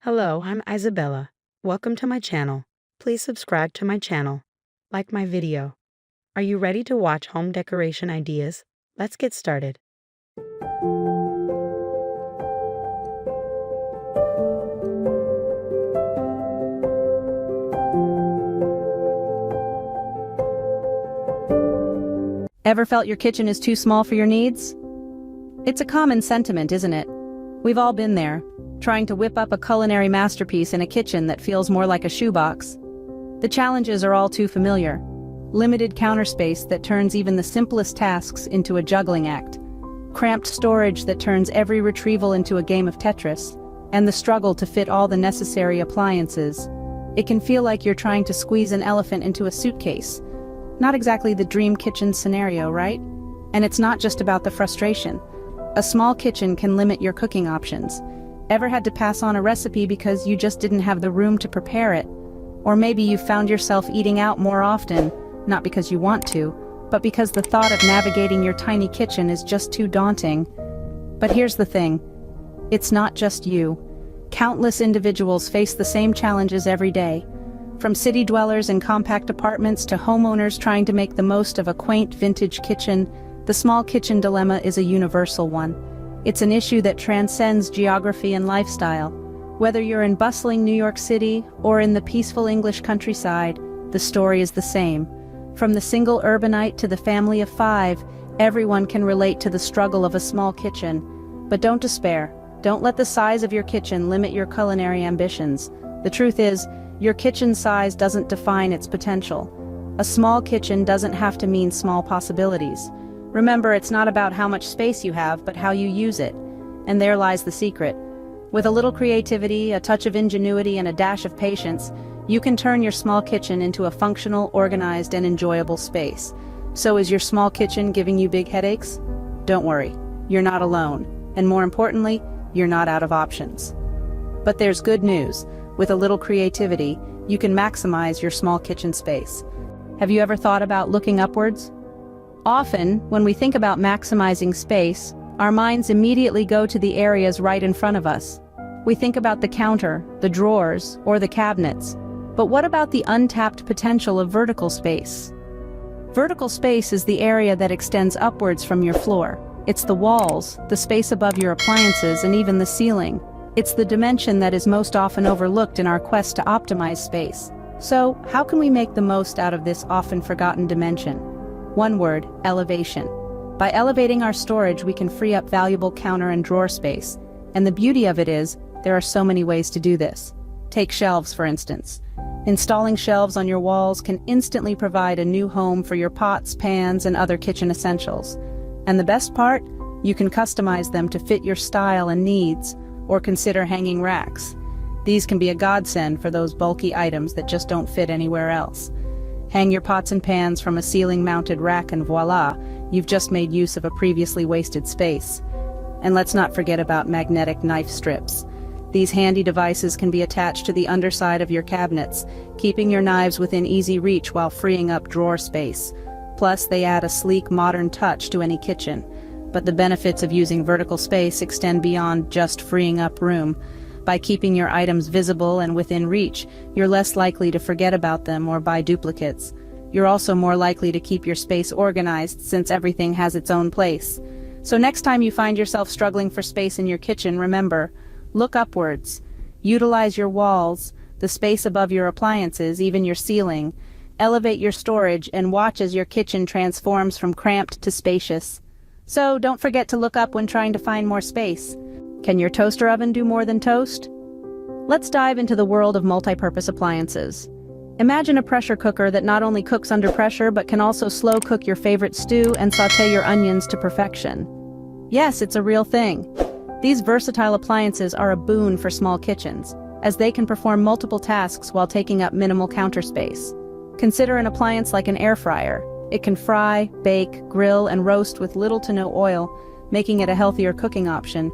Hello, I'm Isabella. Welcome to my channel. Please subscribe to my channel. Like my video. Are you ready to watch home decoration ideas? Let's get started. Ever felt your kitchen is too small for your needs? It's a common sentiment, isn't it? We've all been there, trying to whip up a culinary masterpiece in a kitchen that feels more like a shoebox. The challenges are all too familiar. Limited counter space that turns even the simplest tasks into a juggling act. Cramped storage that turns every retrieval into a game of Tetris. And the struggle to fit all the necessary appliances. It can feel like you're trying to squeeze an elephant into a suitcase. Not exactly the dream kitchen scenario, right? And it's not just about the frustration. A small kitchen can limit your cooking options. Ever had to pass on a recipe because you just didn't have the room to prepare it? Or maybe you found yourself eating out more often, not because you want to, but because the thought of navigating your tiny kitchen is just too daunting. But here's the thing. It's not just you. Countless individuals face the same challenges every day. From city dwellers in compact apartments to homeowners trying to make the most of a quaint vintage kitchen, the small kitchen dilemma is a universal one. It's an issue that transcends geography and lifestyle. Whether you're in bustling New York City or in the peaceful English countryside, the story is the same. From the single urbanite to the family of 5, everyone can relate to the struggle of a small kitchen. But don't despair. Don't let the size of your kitchen limit your culinary ambitions. The truth is, your kitchen size doesn't define its potential. A small kitchen doesn't have to mean small possibilities. Remember, it's not about how much space you have, but how you use it. And there lies the secret. With a little creativity, a touch of ingenuity, and a dash of patience, you can turn your small kitchen into a functional, organized, and enjoyable space. So is your small kitchen giving you big headaches? Don't worry, you're not alone. And more importantly, you're not out of options. But there's good news. With a little creativity, you can maximize your small kitchen space. Have you ever thought about looking upwards? Often, when we think about maximizing space, our minds immediately go to the areas right in front of us. We think about the counter, the drawers, or the cabinets. But what about the untapped potential of vertical space? Vertical space is the area that extends upwards from your floor. It's the walls, the space above your appliances, and even the ceiling. It's the dimension that is most often overlooked in our quest to optimize space. So, how can we make the most out of this often forgotten dimension? One word, elevation. By elevating our storage, we can free up valuable counter and drawer space. And the beauty of it is, there are so many ways to do this. Take shelves, for instance. Installing shelves on your walls can instantly provide a new home for your pots, pans, and other kitchen essentials. And the best part? You can customize them to fit your style and needs, or consider hanging racks. These can be a godsend for those bulky items that just don't fit anywhere else. Hang your pots and pans from a ceiling-mounted rack and voila, you've just made use of a previously wasted space. And let's not forget about magnetic knife strips. These handy devices can be attached to the underside of your cabinets, keeping your knives within easy reach while freeing up drawer space. Plus, they add a sleek, modern touch to any kitchen. But the benefits of using vertical space extend beyond just freeing up room. By keeping your items visible and within reach, you're less likely to forget about them or buy duplicates. You're also more likely to keep your space organized since everything has its own place. So next time you find yourself struggling for space in your kitchen, remember, look upwards. Utilize your walls, the space above your appliances, even your ceiling. Elevate your storage and watch as your kitchen transforms from cramped to spacious. So don't forget to look up when trying to find more space. Can your toaster oven do more than toast? Let's dive into the world of multi-purpose appliances. Imagine a pressure cooker that not only cooks under pressure but can also slow cook your favorite stew and sauté your onions to perfection. Yes, it's a real thing. These versatile appliances are a boon for small kitchens, as they can perform multiple tasks while taking up minimal counter space. Consider an appliance like an air fryer. It can fry, bake, grill, and roast with little to no oil, making it a healthier cooking option.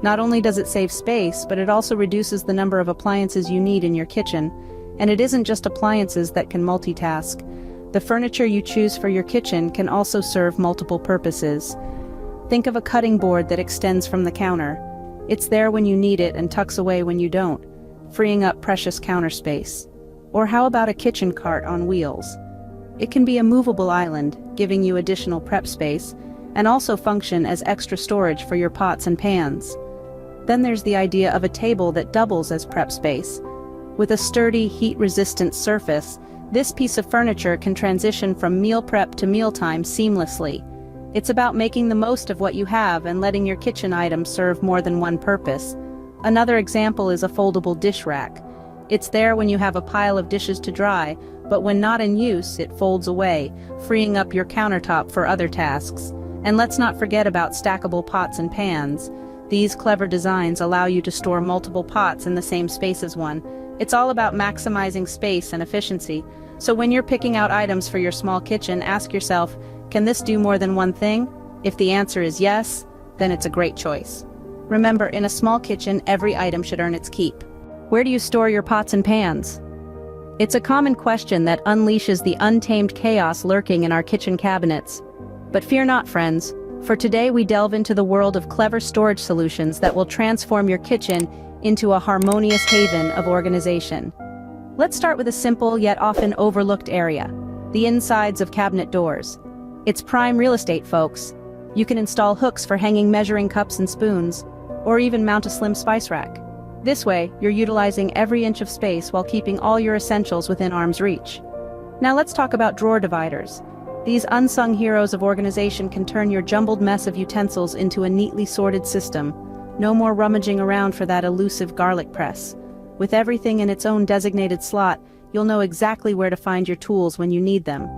Not only does it save space, but it also reduces the number of appliances you need in your kitchen. And it isn't just appliances that can multitask. The furniture you choose for your kitchen can also serve multiple purposes. Think of a cutting board that extends from the counter. It's there when you need it and tucks away when you don't. freeing up precious counter space. Or how about a kitchen cart on wheels? It can be a movable island, giving you additional prep space, and also function as extra storage for your pots and pans. Then there's the idea of a table that doubles as prep space. With a sturdy, heat-resistant surface, this piece of furniture can transition from meal prep to mealtime seamlessly. It's about making the most of what you have and letting your kitchen items serve more than one purpose. Another example is a foldable dish rack. It's there when you have a pile of dishes to dry, but when not in use, it folds away, freeing up your countertop for other tasks. And let's not forget about stackable pots and pans. These clever designs allow you to store multiple pots in the same space as one. It's all about maximizing space and efficiency. So when you're picking out items for your small kitchen, ask yourself, can this do more than one thing? If the answer is yes, then it's a great choice. Remember, in a small kitchen, every item should earn its keep. Where do you store your pots and pans? It's a common question that unleashes the untamed chaos lurking in our kitchen cabinets. But fear not, friends, for today we delve into the world of clever storage solutions that will transform your kitchen into a harmonious haven of organization. Let's start with a simple yet often overlooked area, the insides of cabinet doors. It's prime real estate, folks. You can install hooks for hanging measuring cups and spoons, or even mount a slim spice rack. This way, you're utilizing every inch of space while keeping all your essentials within arm's reach. Now let's talk about drawer dividers. These unsung heroes of organization can turn your jumbled mess of utensils into a neatly sorted system. No more rummaging around for that elusive garlic press. With everything in its own designated slot, you'll know exactly where to find your tools when you need them.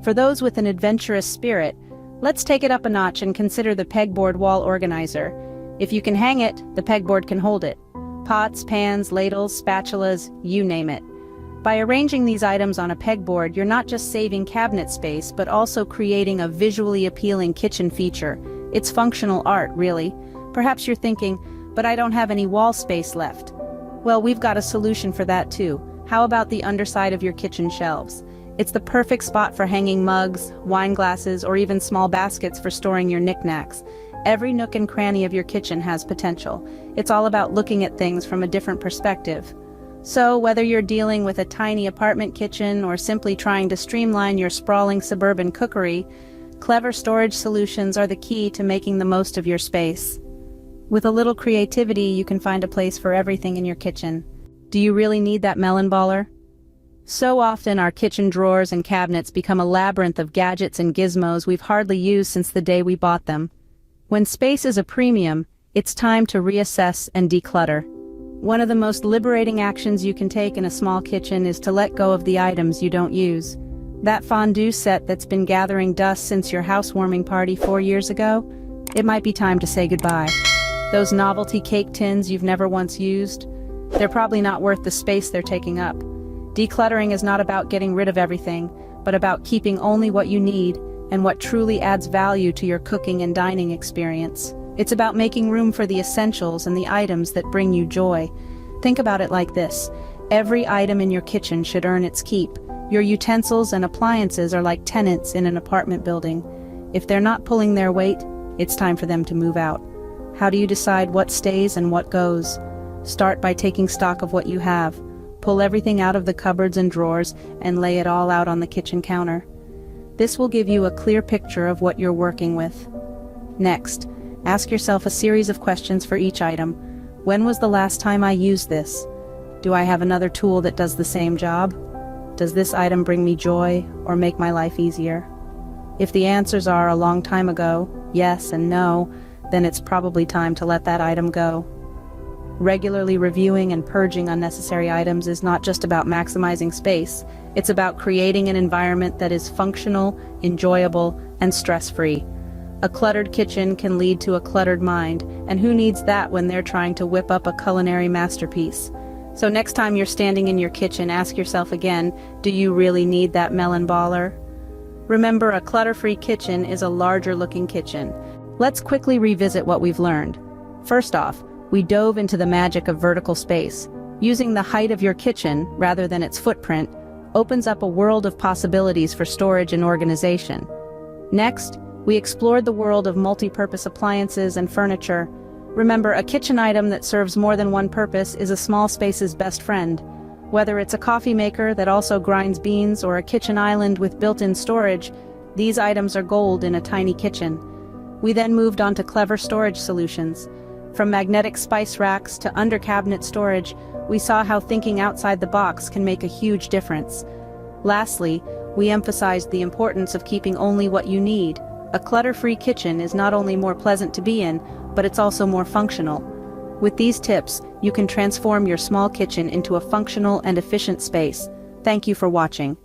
For those with an adventurous spirit, let's take it up a notch and consider the pegboard wall organizer. If you can hang it, the pegboard can hold it. Pots, pans, ladles, spatulas, you name it. By arranging these items on a pegboard, you're not just saving cabinet space, but also creating a visually appealing kitchen feature. It's functional art, really. Perhaps you're thinking, but I don't have any wall space left. Well, we've got a solution for that too. How about the underside of your kitchen shelves? It's the perfect spot for hanging mugs, wine glasses, or even small baskets for storing your knickknacks. Every nook and cranny of your kitchen has potential. It's all about looking at things from a different perspective. So, whether you're dealing with a tiny apartment kitchen or simply trying to streamline your sprawling suburban cookery, clever storage solutions are the key to making the most of your space. With a little creativity, you can find a place for everything in your kitchen. Do you really need that melon baller? So often our kitchen drawers and cabinets become a labyrinth of gadgets and gizmos we've hardly used since the day we bought them. When space is a premium, it's time to reassess and declutter. One of the most liberating actions you can take in a small kitchen is to let go of the items you don't use. That fondue set that's been gathering dust since your housewarming party 4 years ago? It might be time to say goodbye. Those novelty cake tins you've never once used? They're probably not worth the space they're taking up. Decluttering is not about getting rid of everything, but about keeping only what you need and what truly adds value to your cooking and dining experience. It's about making room for the essentials and the items that bring you joy. Think about it like this. Every item in your kitchen should earn its keep. Your utensils and appliances are like tenants in an apartment building. If they're not pulling their weight, it's time for them to move out. How do you decide what stays and what goes? Start by taking stock of what you have. Pull everything out of the cupboards and drawers and lay it all out on the kitchen counter. This will give you a clear picture of what you're working with. Next, ask yourself a series of questions for each item. When was the last time I used this? Do I have another tool that does the same job? Does this item bring me joy or make my life easier? If the answers are a long time ago, yes and no, then it's probably time to let that item go. Regularly reviewing and purging unnecessary items is not just about maximizing space, it's about creating an environment that is functional, enjoyable, and stress-free. A cluttered kitchen can lead to a cluttered mind, and who needs that when they're trying to whip up a culinary masterpiece? So next time you're standing in your kitchen, ask yourself again, do you really need that melon baller? Remember, a clutter-free kitchen is a larger-looking kitchen. Let's quickly revisit what we've learned. First off, we dove into the magic of vertical space. Using the height of your kitchen, rather than its footprint, opens up a world of possibilities for storage and organization. Next, we explored the world of multi-purpose appliances and furniture. Remember, a kitchen item that serves more than one purpose is a small space's best friend. Whether it's a coffee maker that also grinds beans or a kitchen island with built-in storage, these items are gold in a tiny kitchen. We then moved on to clever storage solutions. From magnetic spice racks to under-cabinet storage, we saw how thinking outside the box can make a huge difference. Lastly, we emphasized the importance of keeping only what you need. A clutter-free kitchen is not only more pleasant to be in, but it's also more functional. With these tips, you can transform your small kitchen into a functional and efficient space. Thank you for watching.